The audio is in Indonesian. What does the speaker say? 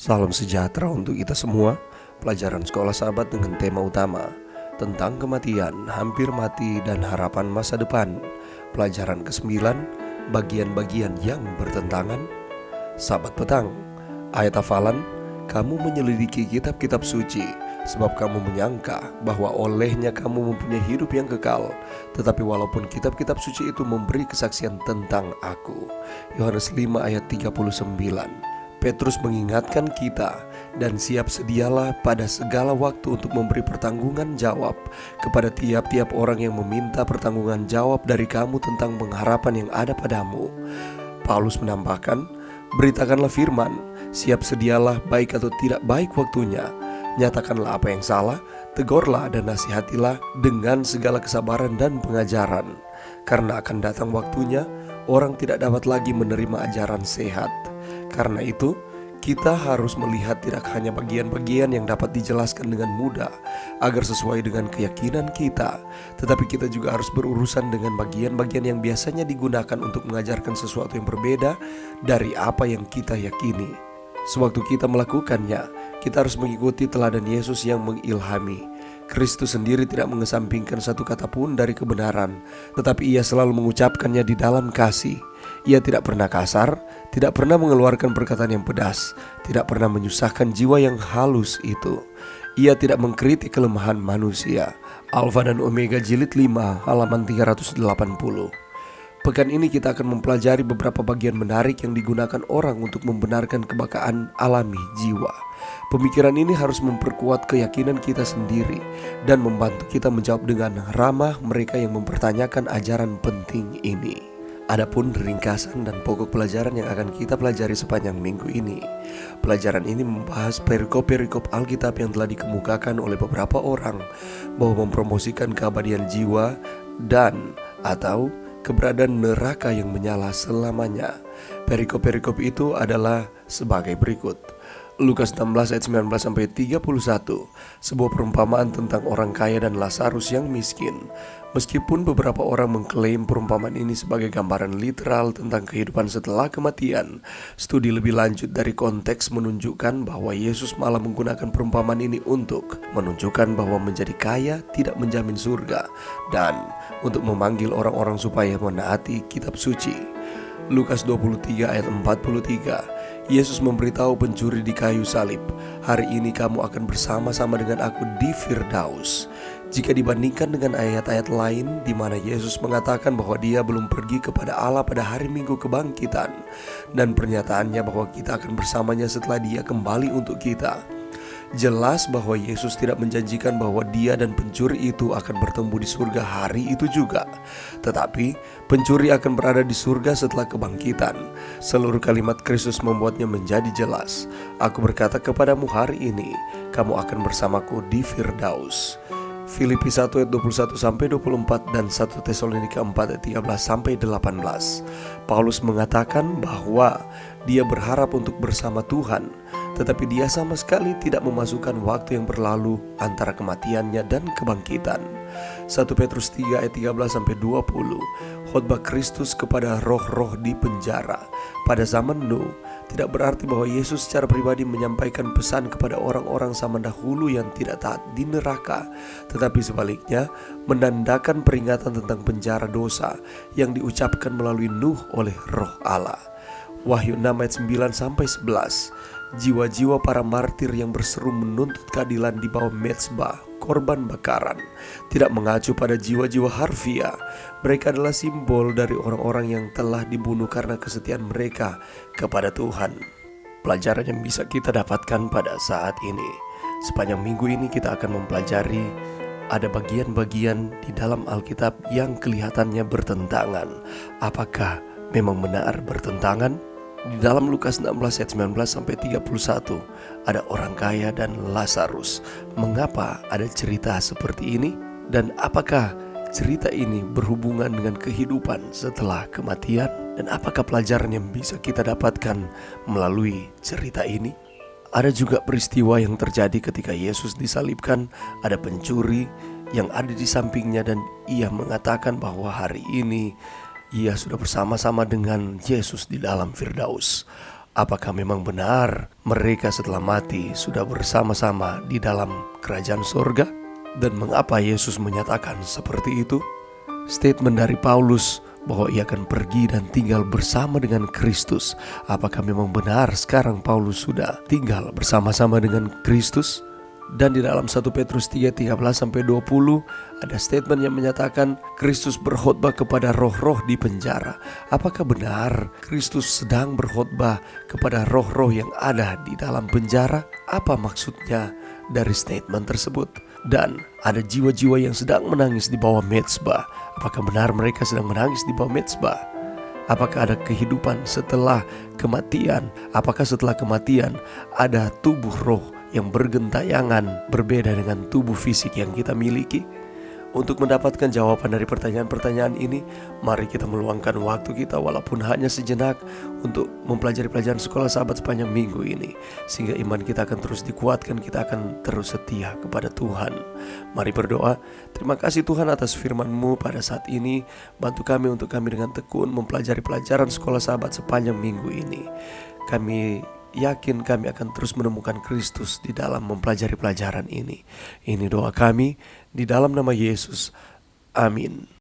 Salam sejahtera untuk kita semua. Pelajaran Sekolah Sahabat dengan tema utama tentang kematian, hampir mati, dan harapan masa depan. Pelajaran ke-9, bagian-bagian yang bertentangan. Sahabat petang, ayat hafalan, kamu menyelidiki kitab-kitab suci, sebab kamu menyangka bahwa olehnya kamu mempunyai hidup yang kekal. Tetapi walaupun kitab-kitab suci itu memberi kesaksian tentang aku. Yohanes 5 ayat 39. Petrus mengingatkan kita, dan siap sedialah pada segala waktu untuk memberi pertanggungan jawab kepada tiap-tiap orang yang meminta pertanggungan jawab dari kamu tentang pengharapan yang ada padamu. Paulus menambahkan, beritakanlah firman, siap sedialah baik atau tidak baik waktunya. Nyatakanlah apa yang salah, tegurlah dan nasihatilah dengan segala kesabaran dan pengajaran. Karena akan datang waktunya, orang tidak dapat lagi menerima ajaran sehat. Karena itu, kita harus melihat tidak hanya bagian-bagian yang dapat dijelaskan dengan mudah agar sesuai dengan keyakinan kita, tetapi kita juga harus berurusan dengan bagian-bagian yang biasanya digunakan untuk mengajarkan sesuatu yang berbeda dari apa yang kita yakini. Sewaktu kita melakukannya, kita harus mengikuti teladan Yesus yang mengilhami. Kristus sendiri tidak mengesampingkan satu kata pun dari kebenaran, tetapi ia selalu mengucapkannya di dalam kasih. Ia tidak pernah kasar, tidak pernah mengeluarkan perkataan yang pedas, tidak pernah menyusahkan jiwa yang halus itu. Ia tidak mengkritik kelemahan manusia. Alfa dan Omega jilid 5 halaman 380. Pekan ini kita akan mempelajari beberapa bagian menarik yang digunakan orang untuk membenarkan kebakaan alami jiwa. Pemikiran ini harus memperkuat keyakinan kita sendiri dan membantu kita menjawab dengan ramah mereka yang mempertanyakan ajaran penting ini. Adapun ringkasan dan pokok pelajaran yang akan kita pelajari sepanjang minggu ini. Pelajaran ini membahas perikop-perikop Alkitab yang telah dikemukakan oleh beberapa orang bahwa mempromosikan keabadian jiwa dan atau keberadaan neraka yang menyala selamanya. Perikop-perikop itu adalah sebagai berikut. Lukas 16 ayat 19-31, sebuah perumpamaan tentang orang kaya dan Lazarus yang miskin. Meskipun beberapa orang mengklaim perumpamaan ini sebagai gambaran literal tentang kehidupan setelah kematian, studi lebih lanjut dari konteks menunjukkan bahwa Yesus malah menggunakan perumpamaan ini untuk menunjukkan bahwa menjadi kaya tidak menjamin surga dan untuk memanggil orang-orang supaya menaati kitab suci. Lukas 23 ayat 43, Yesus memberitahu pencuri di kayu salib, hari ini kamu akan bersama-sama dengan aku di Firdaus. Jika dibandingkan dengan ayat-ayat lain di mana Yesus mengatakan bahwa dia belum pergi kepada Allah pada hari Minggu kebangkitan, dan pernyataannya bahwa kita akan bersamanya setelah dia kembali untuk kita, jelas bahwa Yesus tidak menjanjikan bahwa dia dan pencuri itu akan bertemu di surga hari itu juga. Tetapi pencuri akan berada di surga setelah kebangkitan. Seluruh kalimat Kristus membuatnya menjadi jelas. Aku berkata kepadamu hari ini, kamu akan bersamaku di Firdaus. Filipi 1 ayat 21-24 dan 1 Tesalonika 4 ayat 13-18. Paulus mengatakan bahwa dia berharap untuk bersama Tuhan, tetapi dia sama sekali tidak memasukkan waktu yang berlalu antara kematiannya dan kebangkitan. 1 Petrus 3 ayat 13-20, khotbah Kristus kepada roh-roh di penjara pada zaman Nuh tidak berarti bahwa Yesus secara pribadi menyampaikan pesan kepada orang-orang zaman dahulu yang tidak taat di neraka, tetapi sebaliknya menandakan peringatan tentang penjara dosa yang diucapkan melalui Nuh oleh Roh Allah. Wahyu 6 ayat 9-11, jiwa-jiwa para martir yang berseru menuntut keadilan di bawah mezbah korban bakaran tidak mengacu pada jiwa-jiwa harfiah. Mereka adalah simbol dari orang-orang yang telah dibunuh karena kesetiaan mereka kepada Tuhan. Pelajaran yang bisa kita dapatkan pada saat ini. Sepanjang minggu ini kita akan mempelajari ada bagian-bagian di dalam Alkitab yang kelihatannya bertentangan. Apakah memang benar bertentangan? Di dalam Lukas 16 ayat 19-31 ada orang kaya dan Lazarus. Mengapa ada cerita seperti ini? Dan apakah cerita ini berhubungan dengan kehidupan setelah kematian? Dan apakah pelajaran yang bisa kita dapatkan melalui cerita ini? Ada juga peristiwa yang terjadi ketika Yesus disalibkan. Ada pencuri yang ada di sampingnya dan ia mengatakan bahwa hari ini ia sudah bersama-sama dengan Yesus di dalam Firdaus. Apakah memang benar mereka setelah mati sudah bersama-sama di dalam kerajaan surga? Dan mengapa Yesus menyatakan seperti itu? Statement dari Paulus bahwa ia akan pergi dan tinggal bersama dengan Kristus. Apakah memang benar sekarang Paulus sudah tinggal bersama-sama dengan Kristus? Dan di dalam 1 Petrus 3:13-20 ada statement yang menyatakan Kristus berkhotbah kepada roh-roh di penjara. Apakah benar Kristus sedang berkhotbah kepada roh-roh yang ada di dalam penjara? Apa maksudnya dari statement tersebut? Dan ada jiwa-jiwa yang sedang menangis di bawah mezbah. Apakah benar mereka sedang menangis di bawah mezbah? Apakah ada kehidupan setelah kematian? Apakah setelah kematian ada tubuh roh yang bergentayangan berbeda dengan tubuh fisik yang kita miliki? Untuk mendapatkan jawaban dari pertanyaan-pertanyaan ini, mari kita meluangkan waktu kita walaupun hanya sejenak untuk mempelajari pelajaran sekolah sahabat sepanjang minggu ini, sehingga iman kita akan terus dikuatkan, kita akan terus setia kepada Tuhan. Mari berdoa. Terima kasih Tuhan atas firman-Mu pada saat ini. Bantu kami untuk kami dengan tekun mempelajari pelajaran sekolah sahabat sepanjang minggu ini. Kami yakin kami akan terus menemukan Kristus di dalam mempelajari pelajaran ini. Ini doa kami di dalam nama Yesus. Amin.